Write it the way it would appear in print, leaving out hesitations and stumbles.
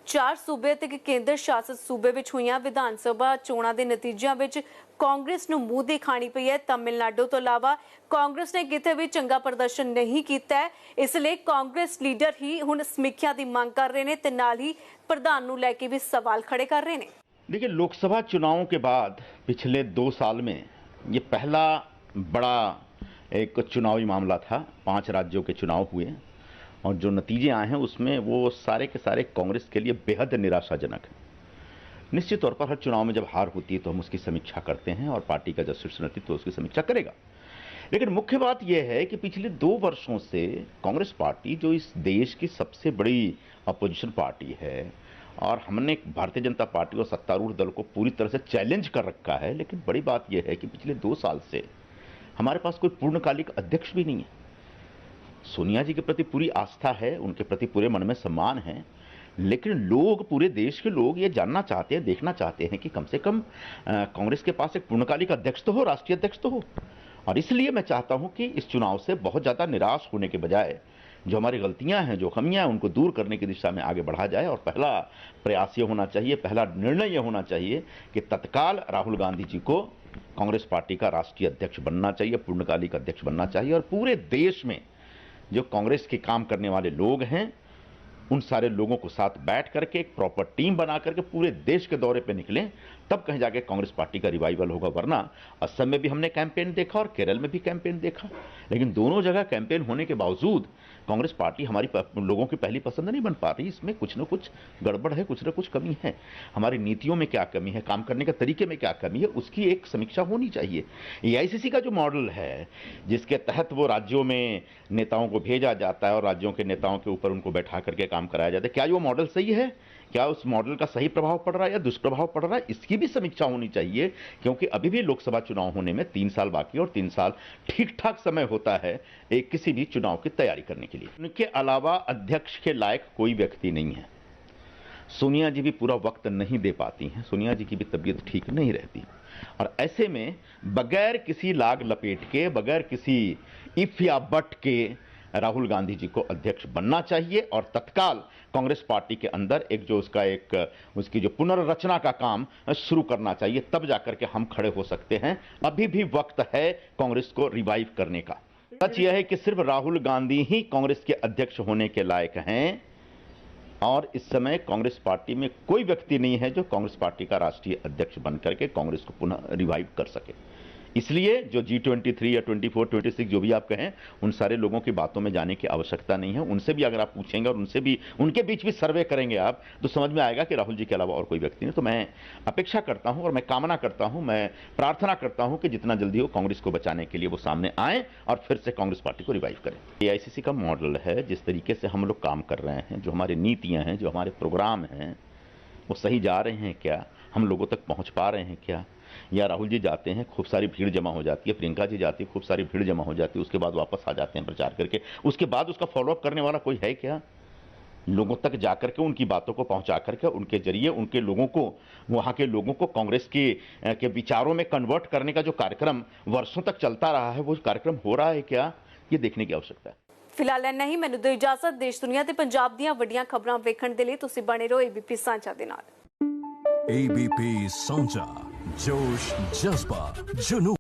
चार सूबे ते केंद्र शासित सूबे विच हुईयां विधान सभा चोणां दे नतीजिਆਂ विच कांग्रेस नूं मूंह दी खाणी पई है। तमिलनाडु तो इलावा कांग्रेस ने किते भी चंगा प्रदर्शन नहीं कीता है, इसलिए कांग्रेस लीडर ही हुण समीक्षा की मांग कर रहे हैं ते नाल ही प्रधान नूं लैके भी सवाल खड़े कर रहे हैं। देखिए, लोकसभा चुनावों के बाद पिछले 2 साल में ये पहला बड़ा एक चुनावी मामला था। 5 राज्यों के चुनाव हुए और जो नतीजे आए हैं उसमें वो सारे के सारे कांग्रेस के लिए बेहद निराशाजनक है। निश्चित तौर पर हर चुनाव में जब हार होती है तो हम उसकी समीक्षा करते हैं और पार्टी का जो शीर्ष नेतृत्व तो उसकी समीक्षा करेगा। लेकिन मुख्य बात यह है कि पिछले 2 वर्षों से कांग्रेस पार्टी, जो इस देश की सबसे बड़ी अपोजिशन पार्टी है, और हमने भारतीय जनता पार्टी और सत्तारूढ़ दल को पूरी तरह से चैलेंज कर रखा है, लेकिन बड़ी बात यह है कि पिछले 2 साल से हमारे पास कोई पूर्णकालिक अध्यक्ष भी नहीं है। सोनिया जी के प्रति पूरी आस्था है, उनके प्रति पूरे मन में सम्मान है, लेकिन लोग, पूरे देश के लोग ये जानना चाहते हैं, देखना चाहते हैं कि कम से कम कांग्रेस के पास एक पूर्णकालिक अध्यक्ष तो हो, राष्ट्रीय अध्यक्ष तो हो। और इसलिए मैं चाहता हूं कि इस चुनाव से बहुत ज़्यादा निराश होने के बजाय जो हमारी गलतियां हैं, जो कमियां हैं, उनको दूर करने की दिशा में आगे बढ़ा जाए। और पहला प्रयास ये होना चाहिए, पहला निर्णय ये होना चाहिए कि तत्काल राहुल गांधी जी को कांग्रेस पार्टी का राष्ट्रीय अध्यक्ष बनना चाहिए, पूर्णकालिक अध्यक्ष बनना चाहिए। और पूरे देश में जो कांग्रेस के काम करने वाले लोग हैं, उन सारे लोगों को साथ बैठ करके एक प्रॉपर टीम बना करके पूरे देश के दौरे पे निकलें, तब कहीं जाके कांग्रेस पार्टी का रिवाइवल होगा। वरना असम में भी हमने कैंपेन देखा और केरल में भी कैंपेन देखा, लेकिन दोनों जगह कैंपेन होने के बावजूद कांग्रेस पार्टी हमारी लोगों की पहली पसंद नहीं बन पा रही। इसमें कुछ न कुछ गड़बड़ है, कुछ न कुछ कमी है। हमारी नीतियों में क्या कमी है, काम करने के तरीके में क्या कमी है, उसकी एक समीक्षा होनी चाहिए। एआईसीसी का जो मॉडल है, जिसके तहत वो राज्यों में नेताओं को भेजा जाता है और राज्यों के नेताओं के ऊपर उनको बैठा करके काम कराया जाता है, क्या वो मॉडल सही है? क्या उस मॉडल का सही प्रभाव पड़ रहा है या दुष्प्रभाव पड़ रहा है? इसकी भी समीक्षा होनी चाहिए, क्योंकि अभी भी लोकसभा चुनाव होने में 3 साल बाकी, और 3 साल ठीक ठाक समय होता है एक किसी भी चुनाव की तैयारी करने के लिए। उनके अलावा अध्यक्ष के लायक कोई व्यक्ति नहीं है। सोनिया जी भी पूरा वक्त नहीं दे पाती हैं, सोनिया जी की भी तबीयत ठीक नहीं रहती, और ऐसे में बगैर किसी लाग लपेट के, बगैर किसी इफ या बट के राहुल गांधी जी को अध्यक्ष बनना चाहिए। और तत्काल कांग्रेस पार्टी के अंदर एक जो उसकी जो पुनर्रचना का काम शुरू करना चाहिए, तब जाकर के हम खड़े हो सकते हैं। अभी भी वक्त है कांग्रेस को रिवाइव करने का। सच यह है कि सिर्फ राहुल गांधी ही कांग्रेस के अध्यक्ष होने के लायक हैं, और इस समय कांग्रेस पार्टी में कोई व्यक्ति नहीं है जो कांग्रेस पार्टी का राष्ट्रीय अध्यक्ष बनकर के कांग्रेस को पुनः रिवाइव कर सके। इसलिए जो G23 या 24, 26 जो भी आप कहें, उन सारे लोगों की बातों में जाने की आवश्यकता नहीं है। उनसे भी अगर आप पूछेंगे और उनके बीच भी सर्वे करेंगे आप, तो समझ में आएगा कि राहुल जी के अलावा और कोई व्यक्ति नहीं। तो मैं अपेक्षा करता हूं और मैं कामना करता हूं, मैं प्रार्थना करता हूं कि जितना जल्दी हो कांग्रेस को बचाने के लिए वो सामने आए और फिर से कांग्रेस पार्टी को रिवाइव करें। एआईसीसी का मॉडल है, जिस तरीके से हम लोग काम कर रहे हैं, जो हमारी नीतियां हैं, जो हमारे प्रोग्राम हैं, वो सही जा रहे हैं क्या? हम लोगों तक पहुंच पा रहे हैं क्या? या राहुल जी जाते हैं, खूब सारी भीड़ जमा हो जाती है, प्रियंका जी जाती है, खूब सारी भीड़ जमा हो जाती है, उसके बाद वापस आ जाते हैं प्रचार करके, उसके बाद उसका फॉलोअप करने वाला कोई है क्या? लोगों तक जाकर के उनकी बातों को पहुंचा करके उनके जरिए उनके लोगों को, वहां के लोगों को कांग्रेस के विचारों में कन्वर्ट करने का जो कार्यक्रम वर्षों तक चलता रहा है, वो कार्यक्रम हो रहा है क्या? ये देखने की आवश्यकता है। फिलहाल इन्ना ही। मैनूं दिओ इजाजत। देश दुनिया ते पंजाब दीयां वड्डियां खबरां वेखण दे लई तुसीं बने रहो एबीपी सांझा दे नाल। एबीपी सांझा, जोश, जज्बा, जुनून।